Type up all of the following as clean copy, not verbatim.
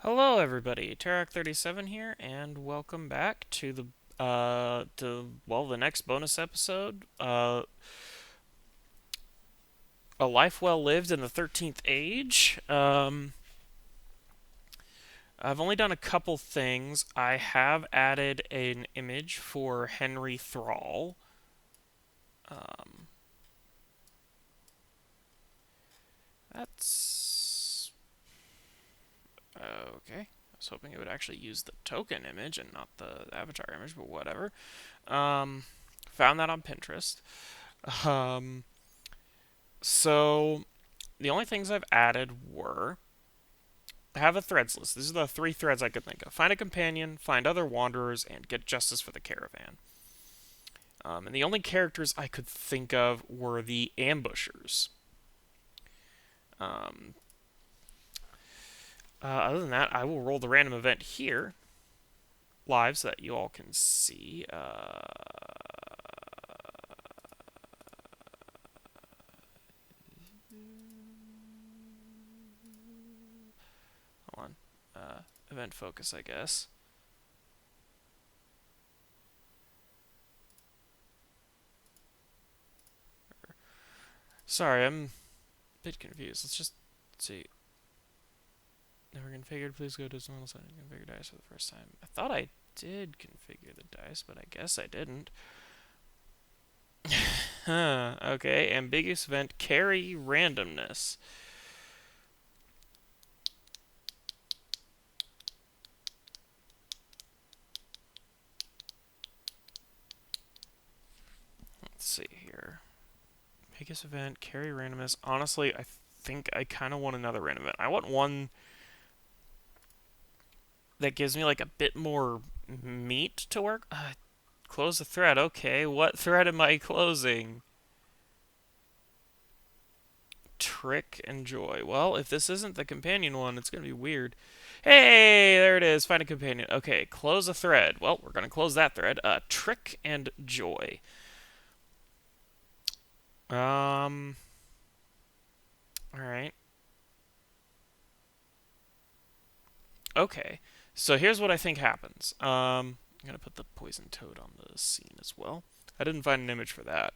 Hello, everybody. Tarak37 here, and welcome back to the next bonus episode. A life well lived in the 13th age. I've only done a couple things. I have added an image for Henry Thrall. Um, that's okay. I was hoping it would actually use the token image and not the avatar image, but whatever. Um, Found that on Pinterest. Um, so the only things I've added were have a threads list. These are the three threads I could think of: find a companion, find other wanderers, and get justice for the caravan. And the only characters I could think of were the ambushers. Um, Other than that, I will roll the random event here live so that you all can see. Hold on. Event focus, I guess. Sorry, I'm a bit confused. Let's just see. Never configured. Please go to normal setting. Configure dice for the first time. I thought I did configure the dice, but I guess I didn't. Huh. Okay. Ambiguous event. Carry randomness. Let's see here. Ambiguous event. Carry randomness. Honestly, I think I kind of want another random event. I want one that gives me like a bit more meat to work. Close the thread. Okay. What thread am I closing? Trick and Joy. Well, if this isn't the companion one, it's going to be weird. Hey, there it is. Find a companion. Okay, close a thread. Well, we're going to close that thread. Trick and Joy. Um, all right. Okay. So here's what I think happens. I'm going to put the poison toad on the scene as well. I didn't find an image for that.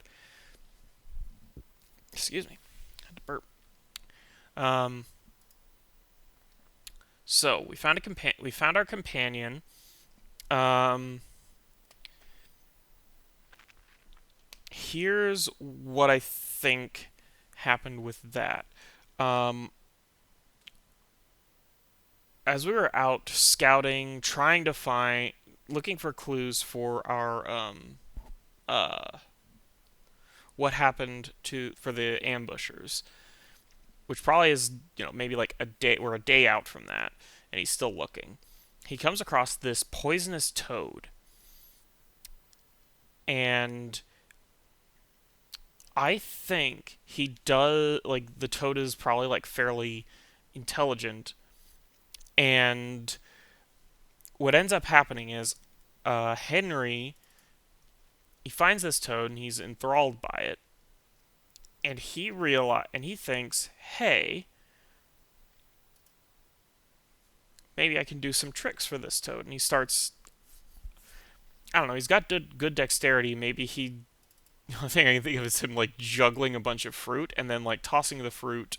Excuse me. I had to burp. Um, so we found our companion. Um, Here's what I think happened with that. Um, as we were out scouting, trying to find, looking for clues for our uh, what happened to for the ambushers, which probably is maybe like a day. We're a day out from that, and he's still looking. He comes across this poisonous toad, and I think he does like the toad is probably like fairly intelligent, and what ends up happening is Henry he finds this toad and he's enthralled by it, and he thinks, hey, maybe I can do some tricks for this toad, and he starts. I don't know. He's got good dexterity. Maybe he. The thing I can think of is him like juggling a bunch of fruit and then like tossing the fruit,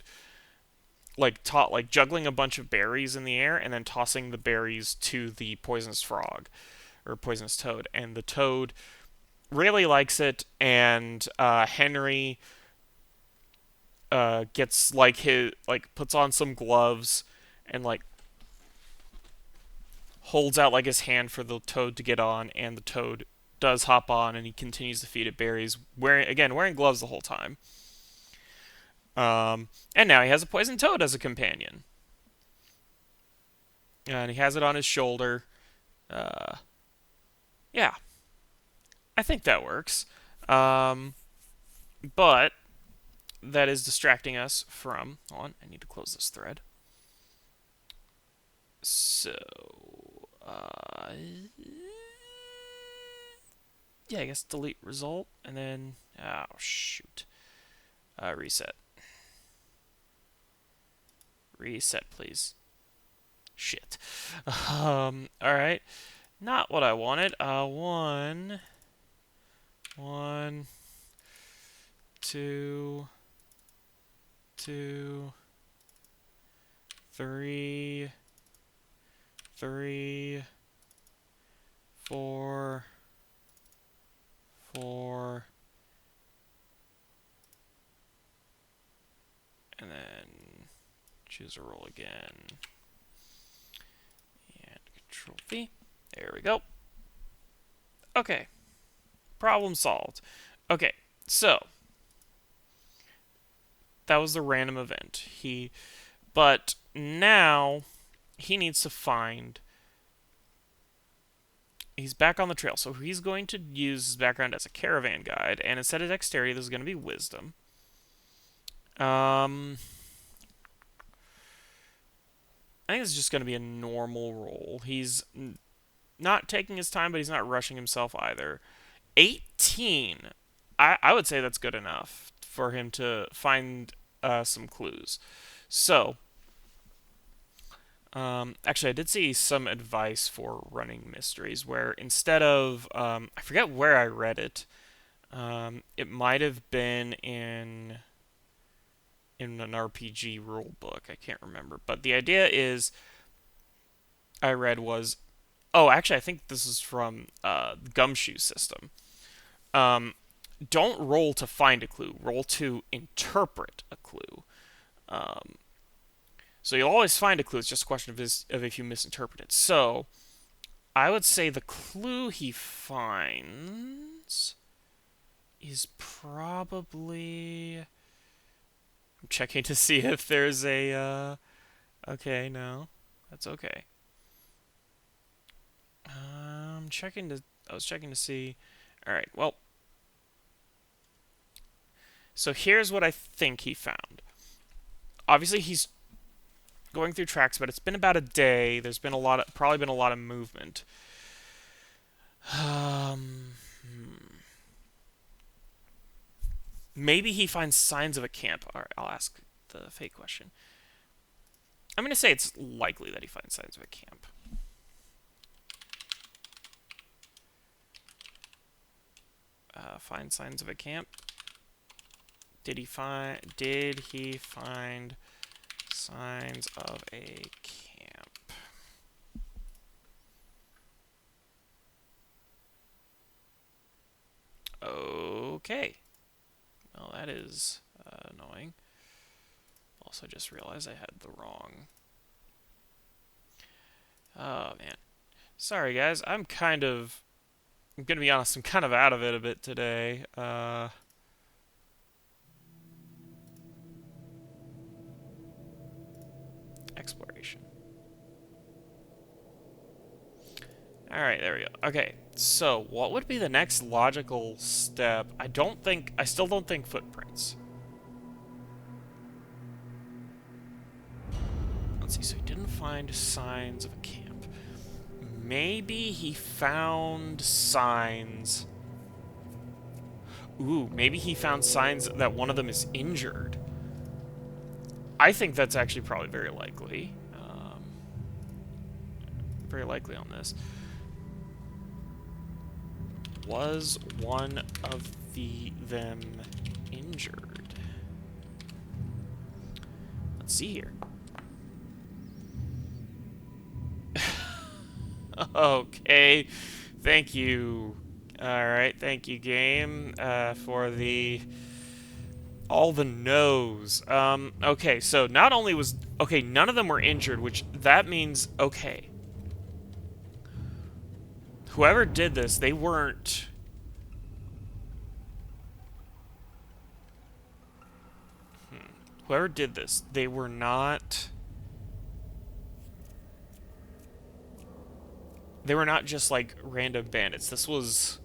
like juggling a bunch of berries in the air and then tossing the berries to the poisonous frog or poisonous toad, and the toad really likes it, and Henry gets like his like puts on some gloves and like holds out like his hand for the toad to get on, and the toad does hop on, and he continues to feed it berries, wearing gloves the whole time. And now he has a poison toad as a companion, and he has it on his shoulder. Uh, yeah, I think that works. Um, but that is distracting us from. Hold on, I need to close this thread. So, yeah, I guess delete result, and then oh shoot, reset, reset, please. Shit. Alright. Not what I wanted. One, two, two, three, three, four, four, and then choose a roll again. And Control V. There we go. Okay. Problem solved. Okay, so that was the random event. But now he needs to find. He's back on the trail, so he's going to use his background as a caravan guide, and instead of dexterity, this is going to be wisdom. I think it's just going to be a normal roll. He's not taking his time, but he's not rushing himself either. 18. I would say that's good enough for him to find some clues. So, actually, I did see some advice for running mysteries where instead of, I forget where I read it. It might have been in an RPG rule book. I can't remember. But the idea is, I read was, oh, actually, I think this is from the Gumshoe system. Don't roll to find a clue. Roll to interpret a clue. So you'll always find a clue. It's just a question of if you misinterpret it. So I would say the clue he finds is probably. I'm checking to see if there's a. Okay, no, that's okay. I was checking to see. All right. Well, so here's what I think he found. Obviously, he's going through tracks, but it's been about a day. There's been probably been a lot of movement. Maybe he finds signs of a camp. All right, I'll ask the fake question. I'm going to say it's likely that he finds signs of a camp. Find signs of a camp. Did he find signs of a camp? Okay. Well, that is annoying. Also, just realized I had the wrong. Oh man, sorry guys. I'm gonna be honest. I'm kind of out of it a bit today. Exploration. Alright, there we go. Okay, so what would be the next logical step? I still don't think footprints. Let's see, so he didn't find signs of a camp. Maybe he found signs. Ooh, maybe he found signs that one of them is injured. I think that's actually probably very likely. Very likely on this. Was one of them injured? Let's see here. Okay. Thank you. Alright, thank you, game, for all the no's. Okay, so not only was... Okay, none of them were injured, which that means... Okay. Whoever did this, they weren't... Whoever did this, they were not... They were not just, like, random bandits. This was...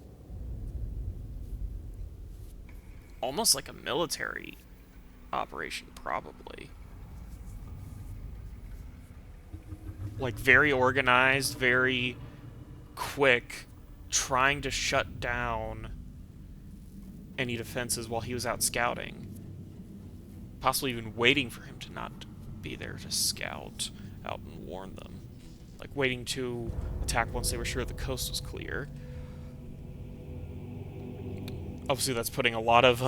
almost like a military operation, probably. Like, very organized, very quick, trying to shut down any defenses while he was out scouting. Possibly even waiting for him to not be there to scout out and warn them. Like, waiting to attack once they were sure the coast was clear. Obviously, that's putting a lot of,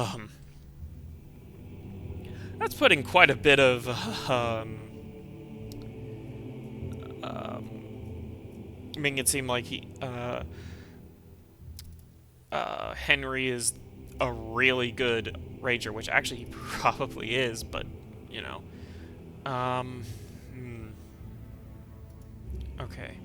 that's putting quite a bit of, making it seem like Henry is a really good ranger, which actually he probably is, but, you know. Okay.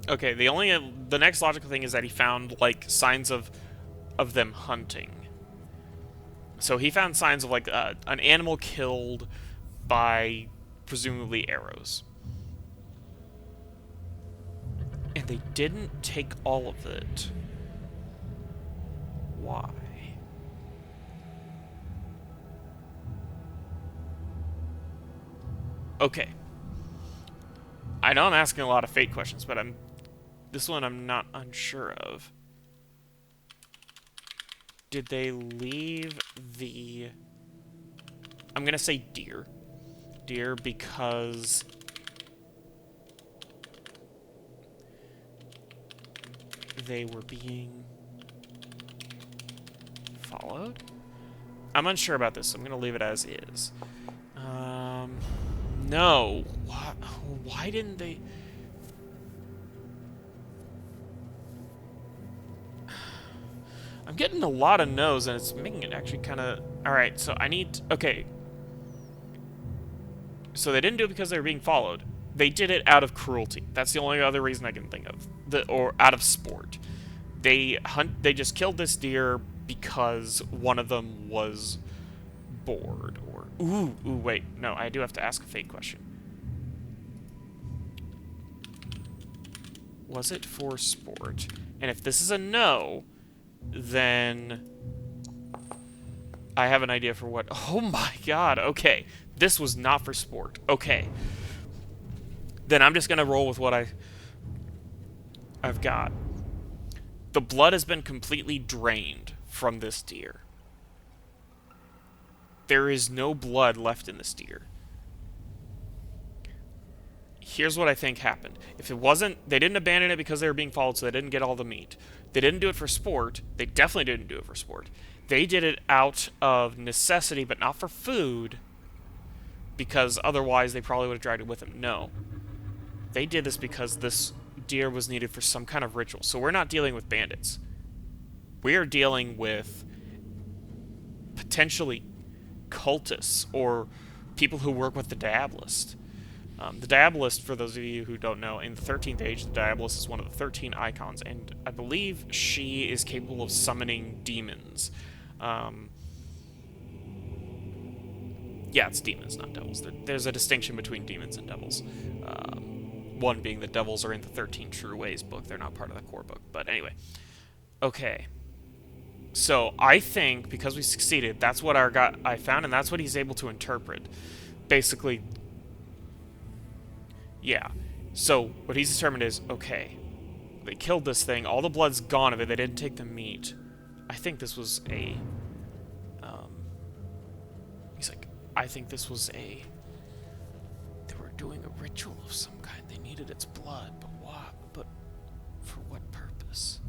Okay, the next logical thing is that he found, like, signs of them hunting. So he found signs of, like, an animal killed by, presumably, arrows. And they didn't take all of it. Why? Okay. I know I'm asking a lot of fate questions, but this one I'm not unsure of. Did they leave the... I'm gonna say deer. Deer because... they were being... followed? I'm unsure about this, so I'm gonna leave it as is. No. Why didn't they... I'm getting a lot of no's, and it's making it actually kind of... Alright, so I need... Okay. So they didn't do it because they were being followed. They did it out of cruelty. That's the only other reason I can think of. Or out of sport. They just killed this deer because one of them was bored. Or... Ooh, wait. No, I do have to ask a fate question. Was it for sport? And if this is a no... then I have an idea for what... Oh my god, okay. This was not for sport. Okay. Then I'm just going to roll with what I've got. The blood has been completely drained from this deer. There is no blood left in this deer. Here's what I think happened. If it wasn't... They didn't abandon it because they were being followed, so they didn't get all the meat. They didn't do it for sport. They definitely didn't do it for sport. They did it out of necessity, but not for food, because otherwise they probably would have dragged it with them. No. They did this because this deer was needed for some kind of ritual. So we're not dealing with bandits. We are dealing with potentially cultists or people who work with the Diabolist. The Diabolist, for those of you who don't know, in the 13th Age, the Diabolist is one of the 13 icons, and I believe she is capable of summoning demons. Yeah, it's demons, not devils. There's a distinction between demons and devils. One being the devils are in the 13 True Ways book. They're not part of the core book. But anyway. Okay. So, I think, because we succeeded, that's what I found, and that's what he's able to interpret. Basically... Yeah. So, what he's determined is, okay, they killed this thing, all the blood's gone of it, they didn't take the meat. I think this was a... he's like, I think this was a... They were doing a ritual of some kind. They needed its blood, but what? But for what purpose?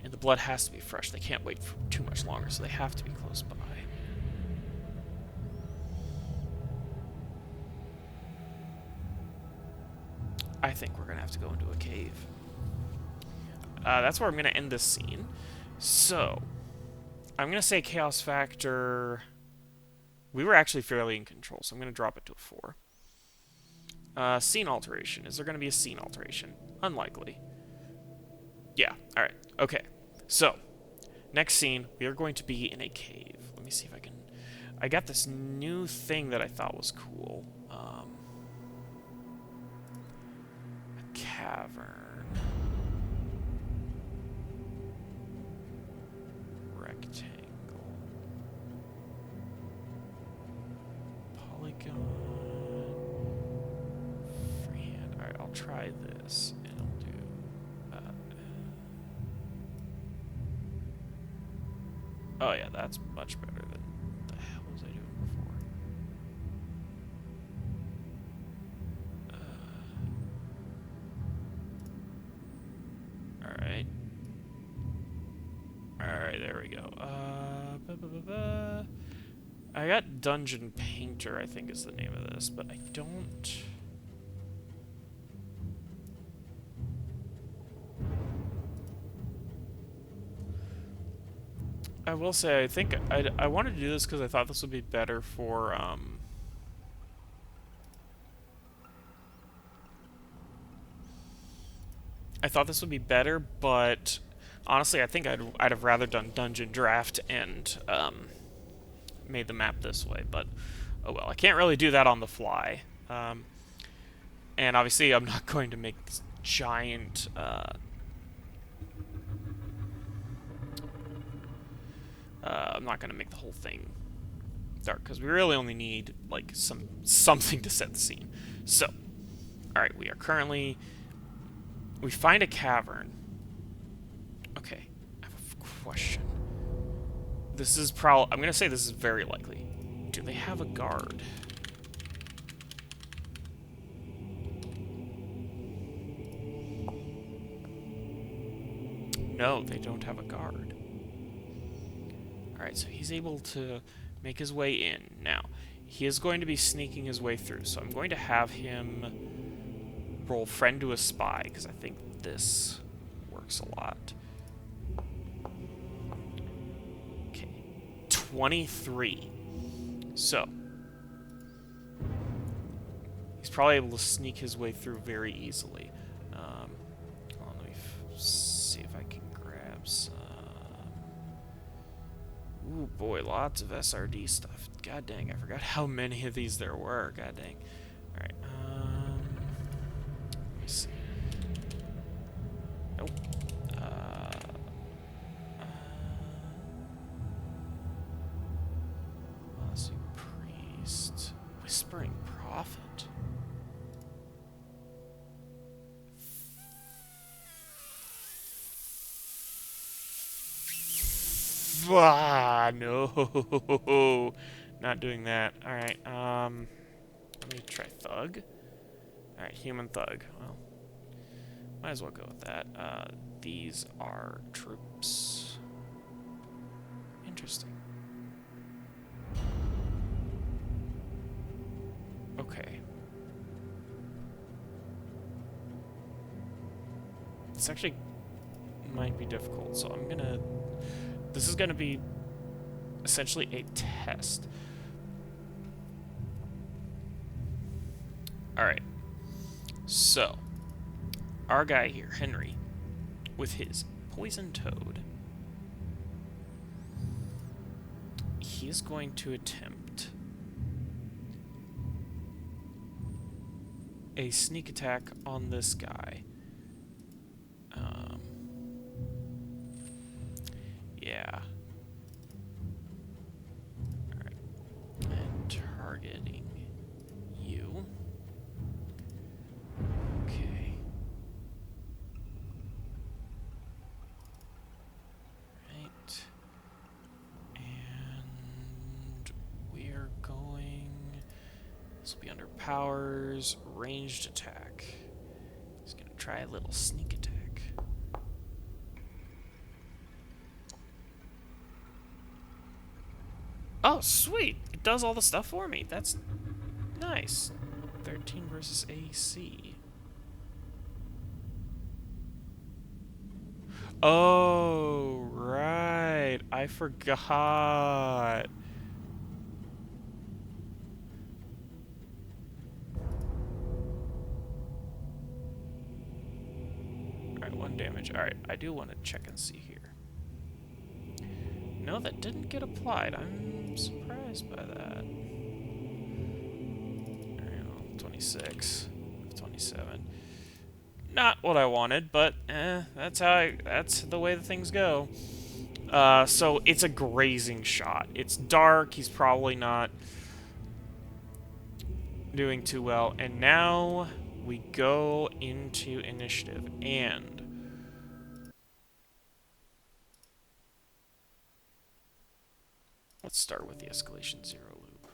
And the blood has to be fresh. They can't wait for too much longer, so they have to be close by. I think we're going to have to go into a cave. That's where I'm going to end this scene. So, I'm going to say Chaos Factor... We were actually fairly in control, so I'm going to drop it to a 4. Scene alteration. Is there going to be a scene alteration? Unlikely. Yeah, alright. Okay. So, next scene, we are going to be in a cave. Let me see if I can... I got this new thing that I thought was cool. Cavern. Rectangle. Polygon. Freehand. Alright, I'll try this. And I'll do Oh yeah, that's much better than the hell was I doing before. Alright. Alright, there we go. I got Dungeon Painter, I think is the name of this, but I don't... I will say, I think I wanted to do this because I thought this would be better for, I thought this would be better, but honestly, I think I'd have rather done Dungeon Draft and, made the map this way, but oh well. I can't really do that on the fly. And obviously, I'm not going to make this giant, I'm not going to make the whole thing dark, because we really only need, like, something to set the scene. So, alright, we are currently... We find a cavern. Okay, I have a question. This is probably... I'm going to say this is very likely. Do they have a guard? No, they don't have a guard. Alright, so he's able to make his way in. Now, he is going to be sneaking his way through, so I'm going to have him roll friend to a spy, because I think this works a lot. Okay, 23. So, he's probably able to sneak his way through very easily. Hold on, let me see if I can grab some... Ooh, boy, lots of SRD stuff. God dang, I forgot how many of these there were. God dang. Alright, let me see. Nope. Let's see. Priest. Whispering Prophet. Ah, no. Not doing that. Alright, let me try Thug. Alright, Human Thug. Well, might as well go with that. These are troops. Interesting. Okay. This actually might be difficult, so I'm gonna... This is gonna be essentially a test. Alright. So, our guy here, Henry, with his Poison Toad, he is going to attempt a sneak attack on this guy. Yeah. Alright. And targeting you. Okay. Right. And we're going... This will be under powers, ranged attack. He's gonna try a little sneak attack. Oh, sweet! It does all the stuff for me. That's nice. 13 versus AC. Oh, right. I forgot. Alright, 1 damage. Alright, I do want to check and see here. No, that didn't get applied. I'm surprised by that. Alright, well, 26. 27. Not what I wanted, but that's the way the things go. So it's a grazing shot. It's dark. He's probably not doing too well. And now we go into initiative. And Let's start with the escalation 0 loop.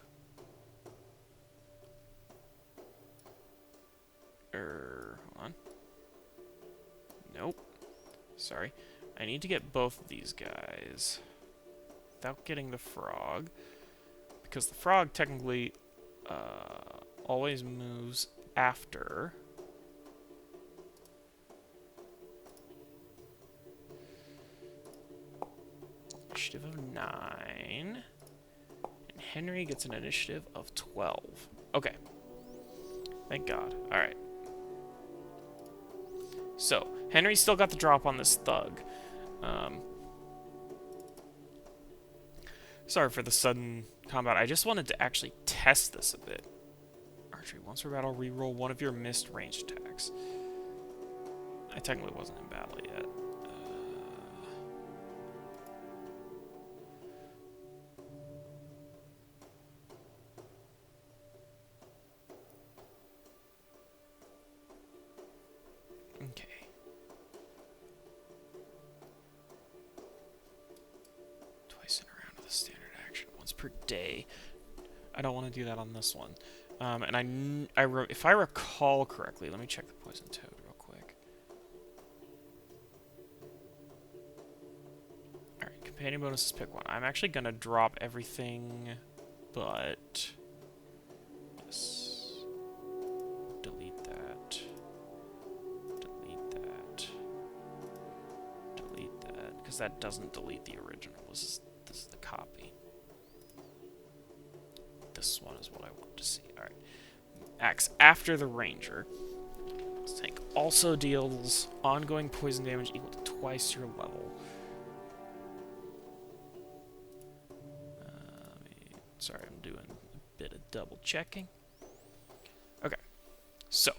Hold on. Nope. Sorry. I need to get both of these guys without getting the frog, because the frog technically always moves after. Initiative of 9. And Henry gets an initiative of 12. Okay. Thank God. Alright. So, Henry still got the drop on this thug. Sorry for the sudden combat. I just wanted to actually test this a bit. Archery. Once per battle, reroll one of your missed ranged attacks. I technically wasn't in battle yet. Okay. Twice in a round with a standard action. Once per day. I don't want to do that on this one. And if I recall correctly, let me check the poison toad real quick. Alright, companion bonuses, pick one. I'm actually going to drop everything but this. Delete that. Delete that. Delete that. Because that doesn't delete the original. This is the copy. This one is what I want to see. Alright. Acts after the ranger. This tank also deals ongoing poison damage equal to twice your level. Sorry, I'm doing a bit of double checking. Okay. So.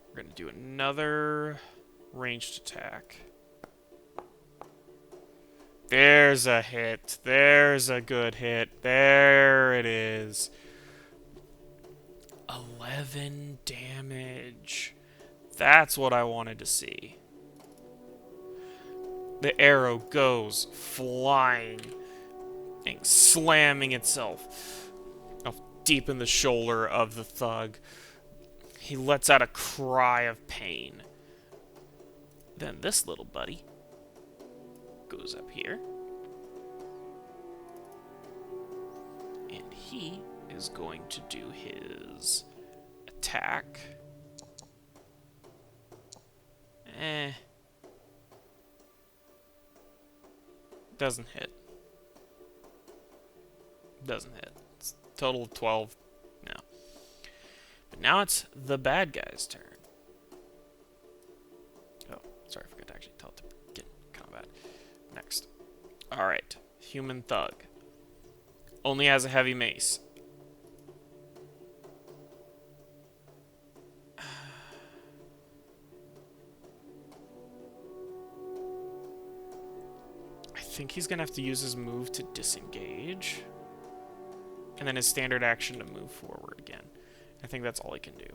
We're going to do another ranged attack. There's a hit. There's a good hit. There it is. 11 damage. That's what I wanted to see. The arrow goes flying and slamming itself deep in the shoulder of the thug. He lets out a cry of pain. Then this little buddy goes up here. And he is going to do his attack. Doesn't hit. Doesn't hit. It's total of 12. No. But now it's the bad guy's turn. Oh, sorry, I forgot to actually tell it to get in combat. Next. Alright. Human thug. Only has a heavy mace. I think he's going to have to use his move to disengage. And then his standard action to move forward again. I think that's all he can do.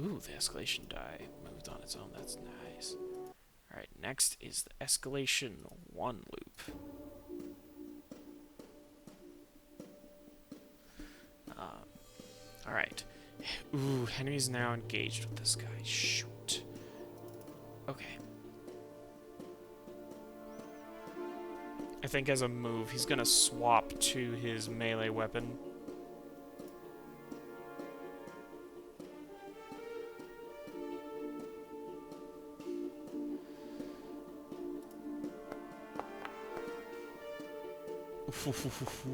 Ooh, the escalation die moved on its own. That's nice. Alright, next is the escalation 1 loop. Alright. Ooh, Henry's now engaged with this guy. Shoot. Okay. I think as a move, he's gonna swap to his melee weapon.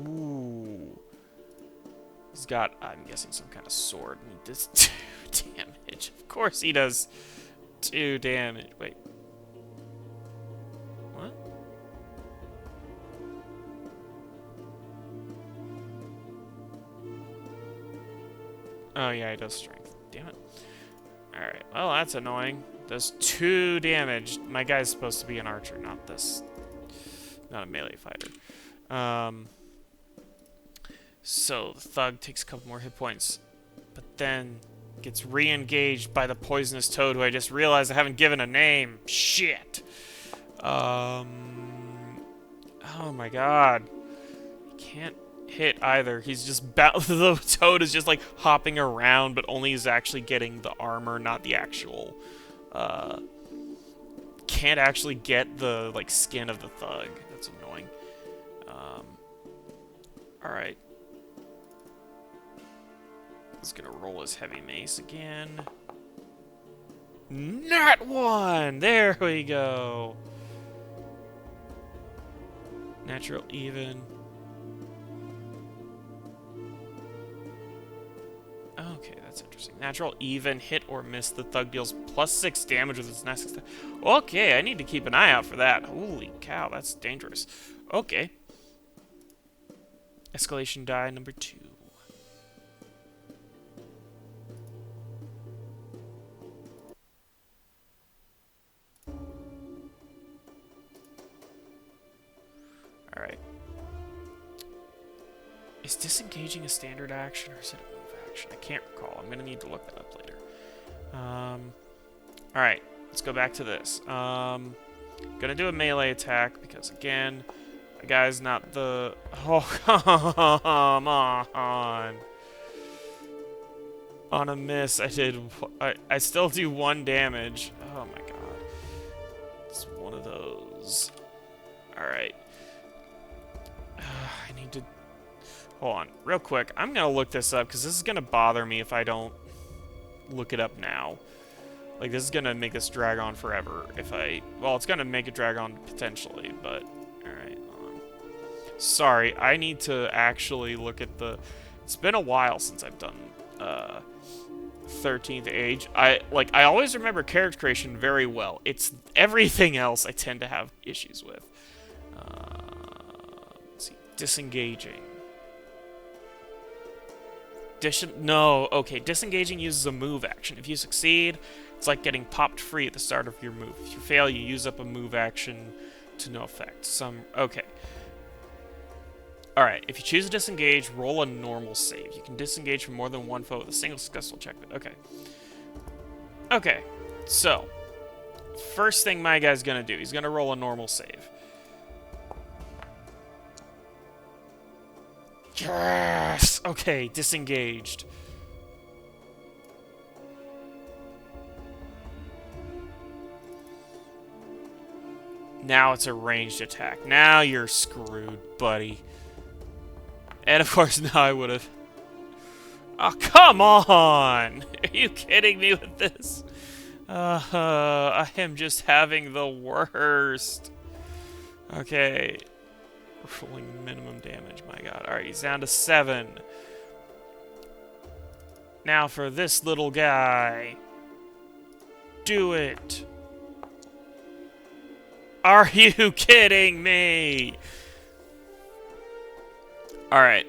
Ooh. He's got, I'm guessing, some kind of sword, and he does 2 damage. Of course he does 2 damage. Wait. What? Oh, yeah, he does strength. Damn it. Alright, well, that's annoying. Does 2 damage. My guy's supposed to be an archer, not this. Not a melee fighter. So, the thug takes a couple more hit points. then gets re-engaged by the poisonous toad, who I just realized I haven't given a name. Shit. Oh my god. Can't hit either. He's just the toad is just like hopping around, but only is actually getting the armor, not the actual. Can't actually get the like skin of the thug. That's annoying. All right. He's gonna roll his heavy mace again. Nat 1! There we go. Natural even. Okay, that's interesting. Natural even, hit or miss. The thug deals +6 damage with its next attack. Okay, I need to keep an eye out for that. Holy cow, that's dangerous. Okay. Escalation die number 2. Alright. Is disengaging a standard action or is it a move action? I can't recall. I'm going to need to look that up later. Alright, let's go back to this. Gonna do a melee attack because, again, the guy's not the... Oh, come on. On a miss, I still do 1 damage. Oh my god. It's one of those. Alright. I need to... Hold on, real quick. I'm gonna look this up, because this is gonna bother me if I don't look it up now. Like, this is gonna make this drag on forever if I... Well, it's gonna make it drag on potentially, but... Alright, sorry, I need to actually look at the... It's been a while since I've done, 13th Age. I always remember character creation very well. It's everything else I tend to have issues with. Let's see. Disengaging. No, okay. Disengaging uses a move action. If you succeed, it's like getting popped free at the start of your move. If you fail, you use up a move action to no effect. Okay. Alright, if you choose to disengage, roll a normal save. You can disengage from more than one foe with a single successful check. Okay. Okay, so, first thing my guy's gonna do, he's gonna roll a normal save. Yes! Okay, disengaged. Now it's a ranged attack. Now you're screwed, buddy. And of course, now I would have... Oh, come on! Are you kidding me with this? I am just having the worst. Okay. Rolling minimum damage, my god. Alright, he's down to 7. Now for this little guy. Do it. Are you kidding me? Alright.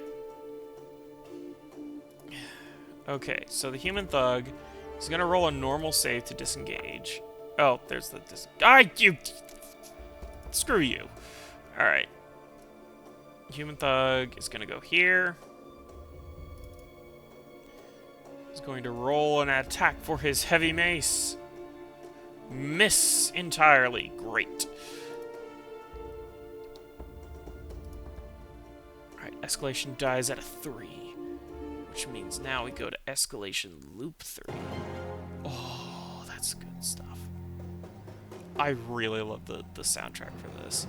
Okay, so the human thug is gonna roll a normal save to disengage. Oh, there's the screw you. Alright. Human thug is gonna go here. He's going to roll an attack for his heavy mace. Miss entirely. Great. Alright, escalation dies at a 3. Which means now we go to escalation loop 3. Oh, that's good stuff. I really love the soundtrack for this.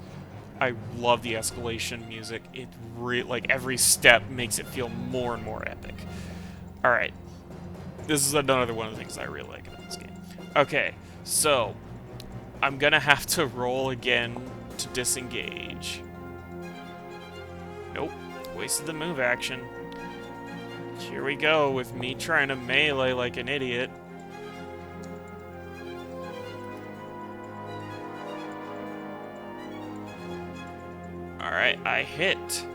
I love the escalation music. It like every step makes it feel more and more epic. Alright. This is another one of the things I really like about this game. Okay, so I'm gonna have to roll again to disengage. Nope. Wasted the move action. Here we go with me trying to melee like an idiot. Alright, I hit.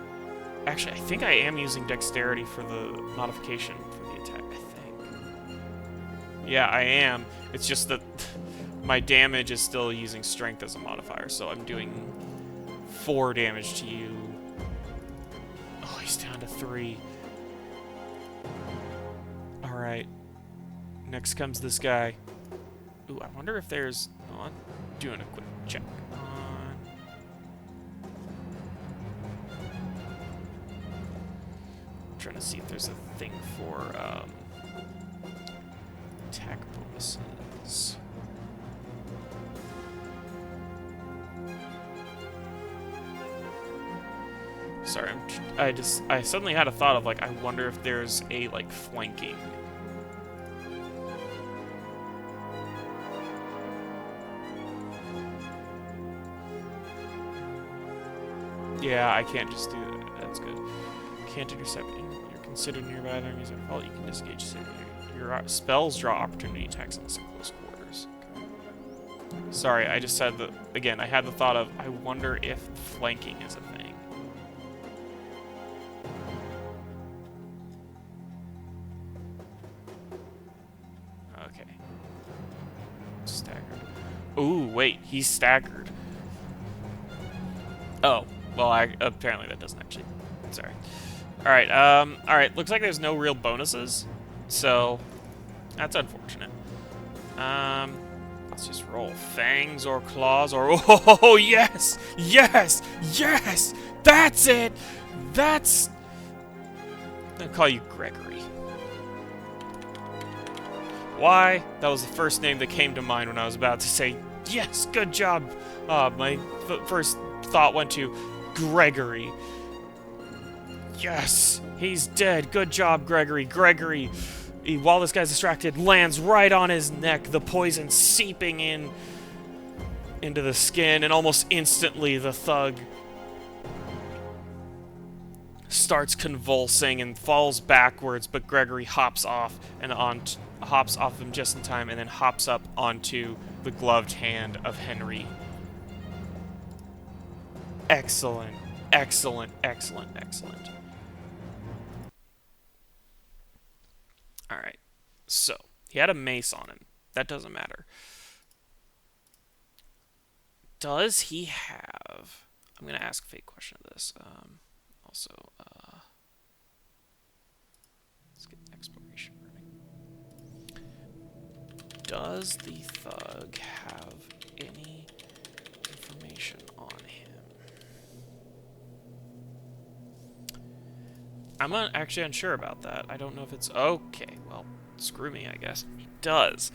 Actually, I think I am using dexterity for the modification for the attack, I think. Yeah, I am. It's just that my damage is still using strength as a modifier, so I'm doing 4 damage to you. Oh, he's down to 3. Alright. Next comes this guy. Ooh, I wonder if there's... Oh, I'm doing a quick check. Trying to see if there's a thing for attack bonuses. Sorry, I suddenly had a thought of, like, I wonder if there's a, like, flanking. Yeah, I can't just do that. That's good. Can't intercept. You're considered nearby enemies at fault. You can disengage. Your spells draw opportunity attacks unless in close quarters. Okay. Sorry, I just said that again. I had the thought of, I wonder if flanking is a thing. Okay. Staggered. Ooh, wait, he's staggered. Oh, well, apparently that doesn't actually. Sorry. Alright, looks like there's no real bonuses, so that's unfortunate. Let's just roll fangs or claws or oh yes! Yes! Yes! That's it! That's I'm gonna call you Gregory. Why? That was the first name that came to mind when I was about to say, yes, good job! My first thought went to Gregory. Yes! He's dead. Good job, Gregory. Gregory, while this guy's distracted, lands right on his neck, the poison seeping into the skin, and almost instantly the thug starts convulsing and falls backwards, but Gregory hops off of him just in time, and then hops up onto the gloved hand of Henry. Excellent. Excellent, excellent, excellent. Alright, so, he had a mace on him. That doesn't matter. Does he have... I'm going to ask a fake question of this. Also, let's get exploration running. Does the thug have any information on him? I'm actually unsure about that. I don't know if it's... Okay, well, screw me, I guess. He does.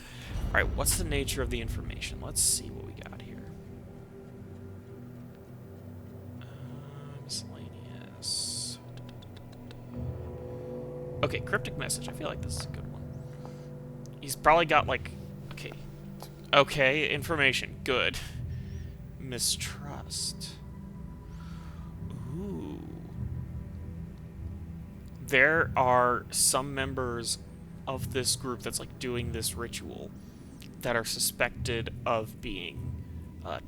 Alright, what's the nature of the information? Let's see what we got here. Miscellaneous. Okay, cryptic message. I feel like this is a good one. He's probably got, like... Okay. Okay, information. Good. Mistrust. Ooh. There are some members of this group that's like doing this ritual that are suspected of being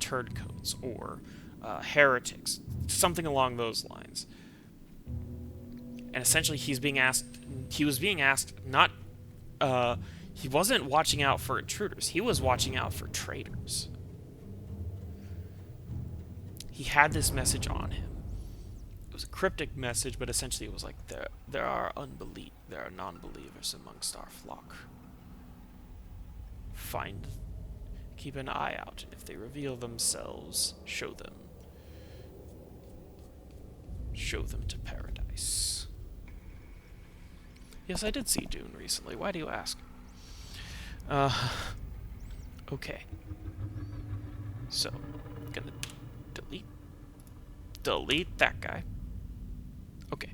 turncoats or heretics, something along those lines. And essentially, he was being asked not. He wasn't watching out for intruders. He was watching out for traitors. He had this message on him. It was a cryptic message, but essentially it was like, there are non-believers amongst our flock. Keep an eye out, and if they reveal themselves, show them to paradise. Yes, I did see Dune recently. Why do you ask? Okay. So, I'm gonna delete that guy. Okay.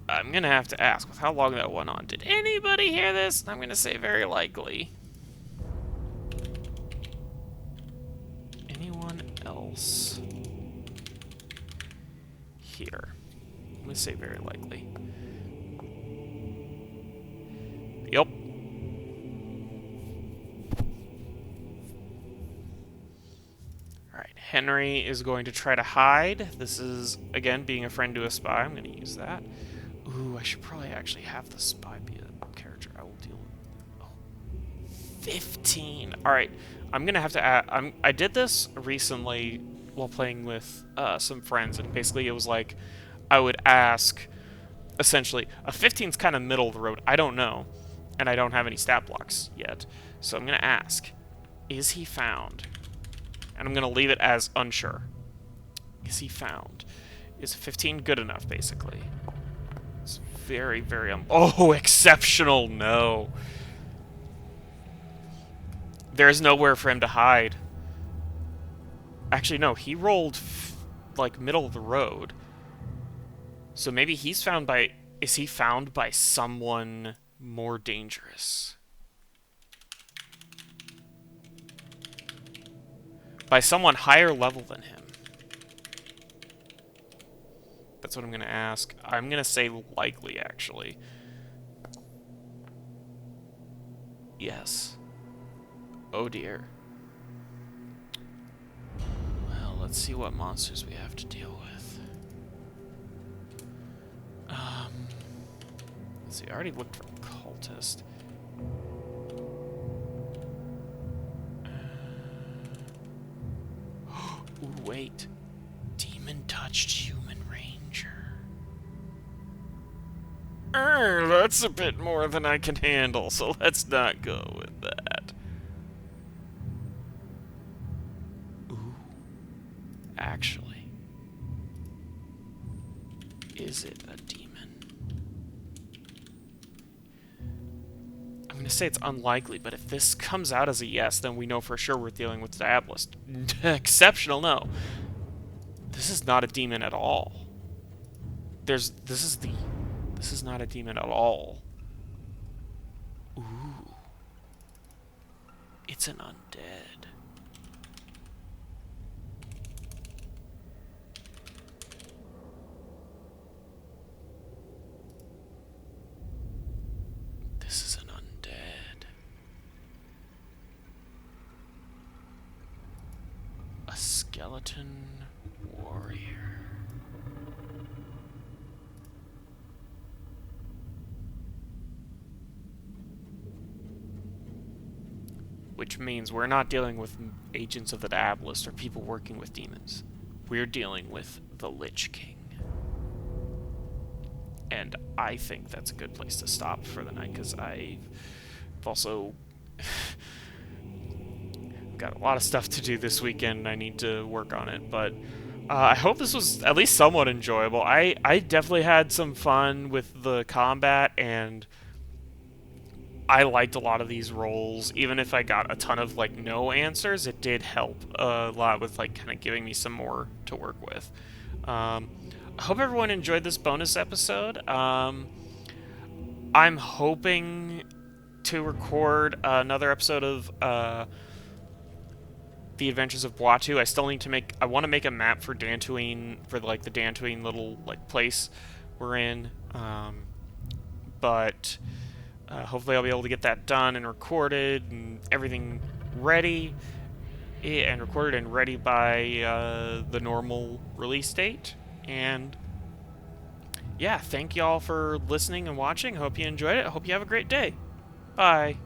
I'm gonna have to ask, with how long that went on, did anybody hear this? I'm gonna say very likely. Anyone else here? I'm gonna say very likely. Yep. Alright, Henry is going to try to hide. This is, again, being a friend to a spy. I'm going to use that. Ooh, I should probably actually have the spy be a character. I will deal with... 15! Alright, I'm going to have to add... I did this recently while playing with some friends, and basically it was like, I would ask essentially. A 15's kind of middle of the road. I don't know. And I don't have any stat blocks yet. So I'm going to ask, is he found? And I'm going to leave it as unsure. Is he found? Is 15 good enough, basically? It's very, very... oh, exceptional! No. There's nowhere for him to hide. Actually, no. He rolled, like, middle of the road. So maybe he's found by... is he found by someone more dangerous? By someone higher level than him? That's what I'm going to ask. I'm going to say likely, actually. Yes. Oh dear. Well, let's see what monsters we have to deal with. Let's see, I already looked for cultist. Ooh, wait. Demon-touched human ranger. That's a bit more than I can handle, so let's not go with that. Ooh. Actually. Is it a demon? I'm going to say it's unlikely, but if this comes out as a yes, then we know for sure we're dealing with Diabolist. Exceptional, no. This is not a demon at all. This is not a demon at all. Ooh. It's an undead. This is an undead. A skeleton warrior. Which means we're not dealing with agents of the Diabolist or people working with demons. We're dealing with the Lich King. And I think that's a good place to stop for the night, because I've also got a lot of stuff to do this weekend. I need to work on it, but I hope this was at least somewhat enjoyable. I definitely had some fun with the combat, and I liked a lot of these rolls. Even if I got a ton of, like, no answers, it did help a lot with, like, kind of giving me some more to work with. I hope everyone enjoyed this bonus episode. I'm hoping to record another episode of The Adventures of Buatu. I want to make a map for Dantooine, for like the Dantooine little like place we're in. But hopefully I'll be able to get that done and recorded and everything ready. And recorded and ready by the normal release date. And yeah, thank y'all for listening and watching. Hope you enjoyed it. I hope you have a great day. Bye.